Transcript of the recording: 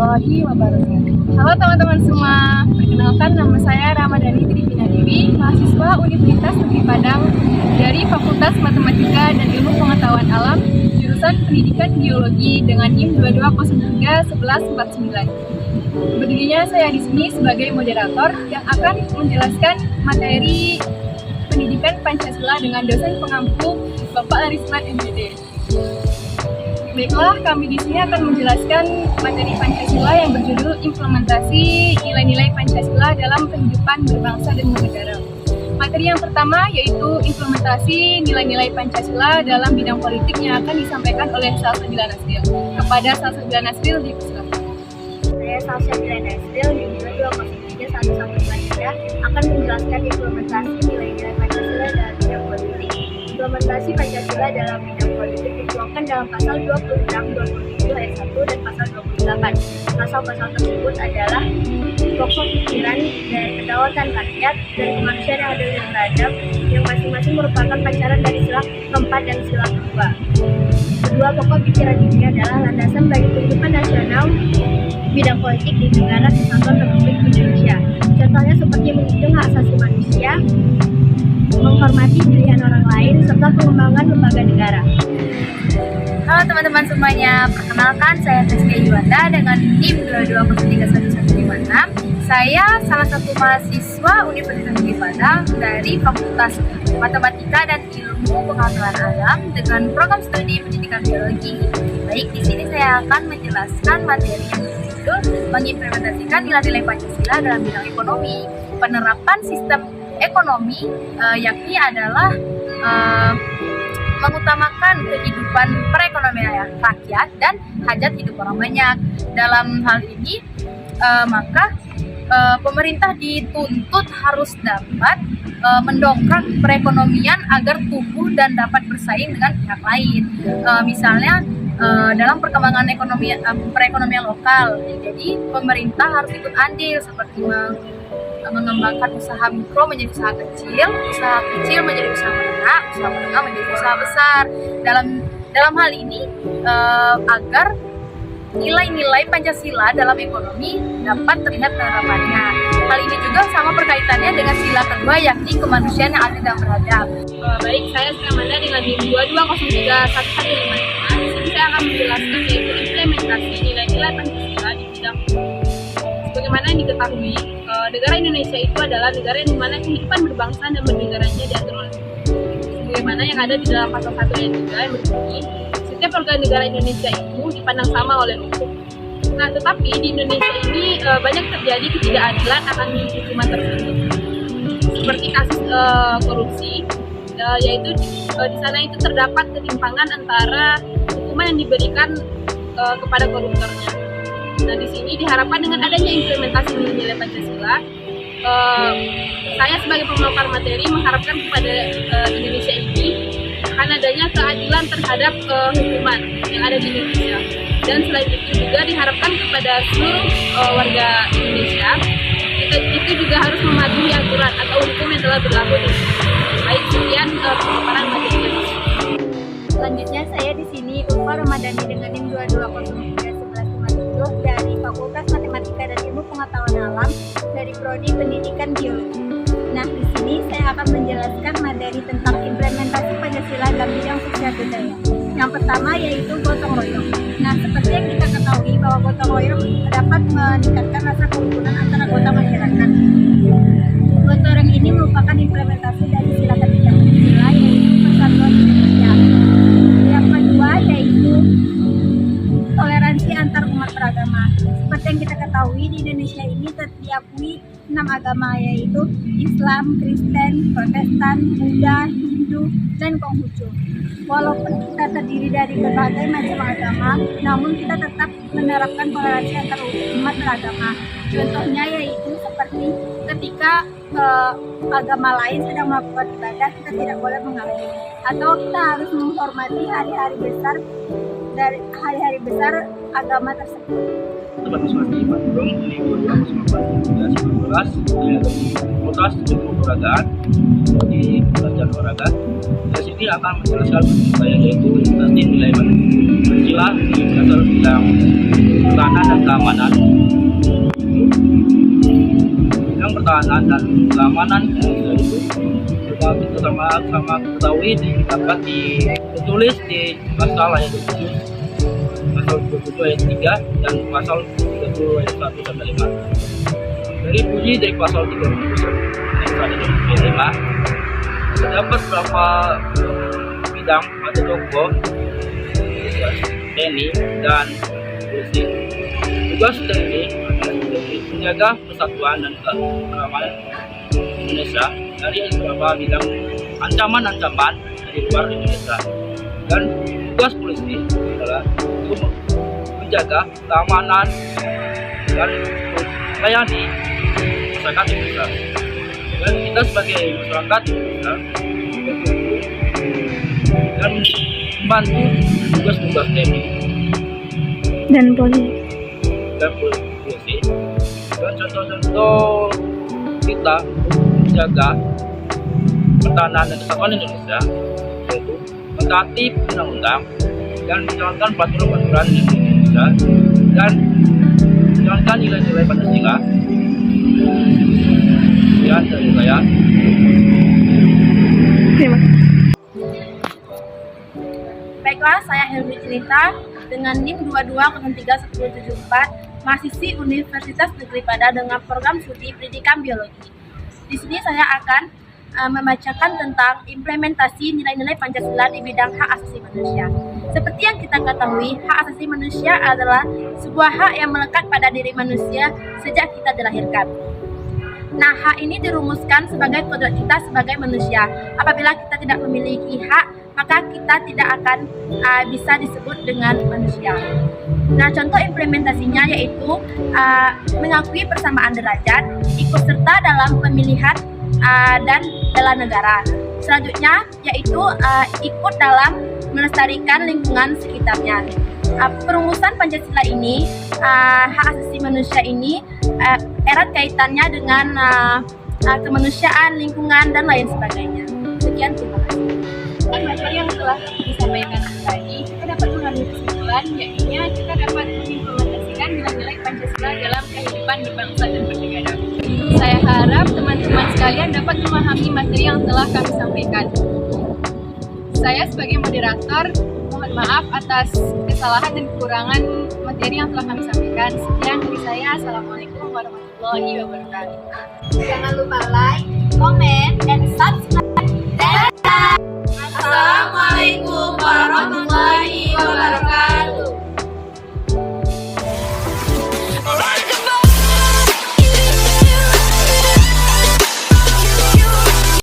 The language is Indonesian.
warahmatullahi wabarakatuh. Halo teman-teman semua, perkenalkan nama saya Ramadhani Trivina Dewi, mahasiswa Universitas Negeri Padang dari Fakultas Matematika dan Ilmu Pengetahuan Alam, jurusan Pendidikan Biologi dengan NIM 22031149. Berdirinya saya di sini sebagai moderator yang akan menjelaskan materi pendidikan Pancasila dengan dosen pengampu Bapak Arisman MPD. Baiklah, kami di sini akan menjelaskan materi Pancasila yang berjudul Implementasi Nilai-nilai Pancasila dalam Kehidupan Berbangsa dan Bernegara. Materi yang pertama yaitu implementasi nilai-nilai Pancasila dalam bidang politik yang akan disampaikan oleh Salsabila Nasril. Kepada Salsabila Nasril dipersilakan. Saya Salsabila Nasril di 22031143 akan menjelaskan implementasi nilai-nilai Pancasila dalam bidang politik. Implementasi Pancasila dalam bidang politik dituangkan dalam pasal 26, 27 ayat 1 dan pasal 28. Pasal-pasal tersebut adalah pokok pikiran dan kedaulatan rakyat dan kemanusiaan yang adil dan beradab, yang masing-masing merupakan pancaran dari sila keempat dan sila kedua. Kedua pokok pikiran ini adalah landasan bagi kehidupan nasional bidang politik di negara Kesatuan Republik Indonesia. Contohnya seperti menjunjung hak asasi manusia, menghormati pilihan orang lain, serta pengembangan lembaga negara. Halo teman-teman semuanya, perkenalkan saya Rizky Yuwanda dengan NIM 22031156. Saya salah satu mahasiswa Universitas Negeri Padang dari Fakultas Matematika dan Ilmu Pengetahuan Alam dengan program studi Pendidikan Biologi. Baik, di sini saya akan menjelaskan materi yang berjudul mengimplementasikan nilai-nilai Pancasila dalam bidang ekonomi. Penerapan sistem ekonomi yakni adalah mengutamakan kehidupan perekonomian rakyat dan hajat hidup orang banyak. Dalam hal ini maka pemerintah dituntut harus dapat mendongkrak perekonomian agar tumbuh dan dapat bersaing dengan pihak lain. Misalnya dalam perkembangan perekonomian lokal, jadi pemerintah harus ikut andil seperti mengembangkan usaha mikro menjadi usaha kecil menjadi usaha menengah menjadi usaha besar. Dalam hal ini agar nilai-nilai Pancasila dalam ekonomi dapat terlihat penerapannya. Hal ini juga sama perkaitannya dengan sila kedua yakni kemanusiaan yang adil dan beradab. Baik, saya Amanda dengan NIM 22031155. Di sini saya akan menjelaskan yaitu implementasi nilai-nilai Pancasila di bidang. Sebagaimana yang diketahui, negara Indonesia itu adalah negara yang dimana kehidupan berbangsa dan bernegaranya diatur oleh sebagaimana yang ada di dalam pasal 1 ayat 3 yang berbunyi, setiap warga negara Indonesia itu dipandang sama oleh hukum. Nah, tetapi di Indonesia ini banyak terjadi ketidakadilan akan hukuman tersebut, seperti kasus korupsi, yaitu di sana itu terdapat ketimpangan antara hukuman yang diberikan kepada koruptornya. Nah, di sini diharapkan dengan adanya implementasi nilai-nilai Pancasila, saya sebagai pemelopor materi mengharapkan kepada Indonesia ini akan adanya keadilan terhadap hukuman yang ada di Indonesia. Dan selain itu juga diharapkan kepada seluruh warga Indonesia, itu juga harus mematuhi aturan atau hukum yang telah berlaku di Indonesia. Baik, sekian pemaparan materi. Selanjutnya saya di sini Ulfa Ramadhani dengan NIM 22031157 dari Fakultas Matematika dan Ilmu Pengetahuan Alam dari Prodi Pendidikan Biologi. Nah, di sini saya akan menjelaskan materi tentang implementasi Pancasila dalam bidang sosial budaya. Yang pertama yaitu gotong royong. Nah, seperti yang kita ketahui bahwa gotong royong dapat meningkatkan rasa kerukunan antara anggota masyarakat. Gotong royong ini merupakan implementasi dari sila ketiga Pancasila yaitu persatuan Indonesia. Yang kedua yaitu toleransi antar umat beragama. Seperti yang kita ketahui di Indonesia ini diakui 6 agama yaitu Islam, Kristen, Protestan, Buddha, Hindu, dan Konghucu. Walaupun kita terdiri dari berbagai macam agama, namun kita tetap menerapkan toleransi antar umat beragama. Contohnya yaitu seperti ketika agama lain sedang melakukan ibadah, kita tidak boleh mengambil, atau kita harus menghormati hari-hari besar agama tersebut. Sobat Suara di Bandung, di 2204 kelas komunitas olahragaan di pelajaran olahraga. Dari sini akan menjelaskan saya yaitu investasi nilai Pancasila di dasar bidang pertahanan dan keamanan. Bidang pertahanan dan keamanan yaitu kita sama ketahui dapat ditulis di pasal ayat 27 ayat 3 dan pasal 30 ayat 1 sampai 5. Dari bunyi dari pasal 30 ayat 1 sampai 5 terdapat beberapa bidang atau tokoh TNI dan polisi. Tugas TNI adalah menjaga persatuan dan keamanan Indonesia dari beberapa bidang ancaman-ancaman dari luar Indonesia. Dan tugas polisi adalah untuk menjaga keamanan dan melayani masyarakat Indonesia. Dan kita sebagai masyarakat Indonesia dan membantu tugas-tugas TNI Dan polisi. dan polisi. Dan contoh-contoh kita menjaga pertahanan dan kesatuan Indonesia yaitu mentaati undang-undang dan menjalankan peraturan-peraturan Indonesia dan menjalankan nilai-nilai Pancasila. Sekian dari saya. Terima kasih. Baiklah, saya Helmi Cinta dengan NIM 22031074, mahasiswi Universitas Negeri Padang dengan program studi Pendidikan Biologi. Di sini saya akan membacakan tentang implementasi nilai-nilai Pancasila di bidang hak asasi manusia. Seperti yang kita ketahui, hak asasi manusia adalah sebuah hak yang melekat pada diri manusia sejak kita dilahirkan. Nah, hak ini dirumuskan sebagai kodrat kita sebagai manusia. Apabila kita tidak memiliki hak, maka kita tidak akan bisa disebut dengan manusia. Nah, contoh implementasinya yaitu mengakui persamaan derajat, ikut serta dalam pemilihan dan bela negara. Selanjutnya yaitu ikut dalam melestarikan lingkungan sekitarnya. Perumusan Pancasila ini, hak asasi manusia ini erat kaitannya dengan kemanusiaan, lingkungan, dan lain sebagainya. Sekian, terima kasih. Dan materi yang telah disampaikan tadi, kita dapat mengambil kesimpulan, yaitu kita dapat mengimplementasikan nilai-nilai Pancasila dalam kehidupan berbangsa dan bernegara. Saya harap teman-teman sekalian dapat memahami materi yang telah kami sampaikan. Saya sebagai moderator, mohon maaf atas kesalahan dan kekurangan materi yang telah kami sampaikan. Sekian dari saya. Assalamualaikum warahmatullahi wabarakatuh. Jangan lupa like, komen,